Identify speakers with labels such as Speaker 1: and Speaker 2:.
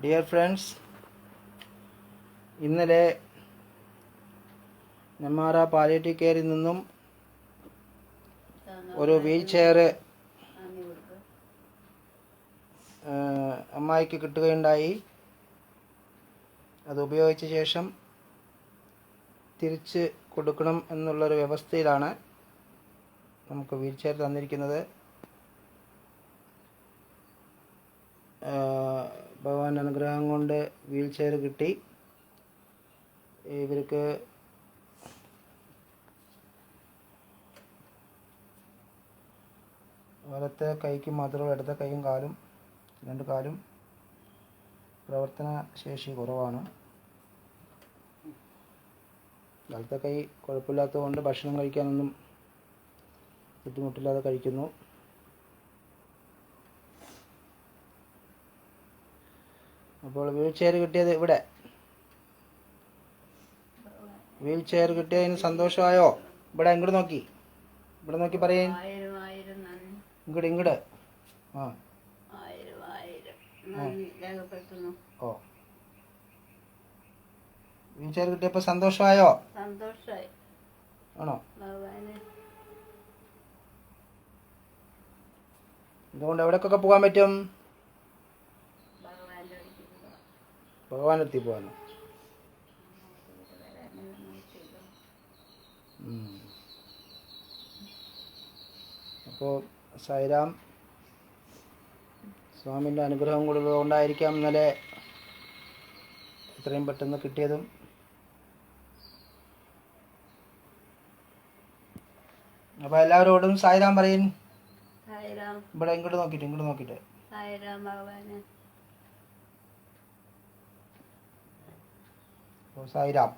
Speaker 1: Dear friends, ഇന്നലെ Nenmara palliative കെയറിൽ നിന്നും ഒരു വീൽ ചെയർ അമ്മായിക്ക് കിട്ടുകയുണ്ടായി. അത് ഉപയോഗിച്ച ശേഷം തിരിച്ച് കൊടുക്കണം എന്നുള്ളൊരു വ്യവസ്ഥയിലാണ് നമുക്ക് വീൽ ചെയർ തന്നിരിക്കുന്നത്. ഭഗവാന്റെ അനുഗ്രഹം കൊണ്ട് വീൽ ചെയർ കിട്ടി. ഇവർക്ക് വലത്തെ കൈക്ക് മാത്രം, ഇടത്തെ കൈയും കാലും, രണ്ട് കാലും പ്രവർത്തന ശേഷി കുറവാണ്. വലത്തെ കൈ കുഴപ്പമില്ലാത്തതുകൊണ്ട് ഭക്ഷണം കഴിക്കാനൊന്നും ബുദ്ധിമുട്ടില്ലാതെ കഴിക്കുന്നു. അപ്പോൾ വീൽ ചെയർ കിട്ടിയത് വീൽ ചെയർ കിട്ടിയതിന് സന്തോഷമായോ? ഇങ്ങോട്ട് നോക്കി പറയേ. ഇങ്ങോട്ട് ഓ, വീൽ ചെയർ കിട്ടിയപ്പോ സന്തോഷമായോ? ആണോ? ഇതുകൊണ്ട് എവിടേക്കൊക്കെ പോകാൻ പറ്റും? ഭഗവാന്റെ അടുത്ത് പോകാനോ? അപ്പോൾ സായിരാം, സ്വാമിൻ്റെ അനുഗ്രഹം കൊണ്ടായിരിക്കാം ഇന്നലെ എത്രയും പെട്ടെന്ന് കിട്ടിയതും. അപ്പോൾ എല്ലാവരോടും സായിരാം പറയും. ഇങ്ങോട്ട് നോക്കിയിട്ട് സായിരാം.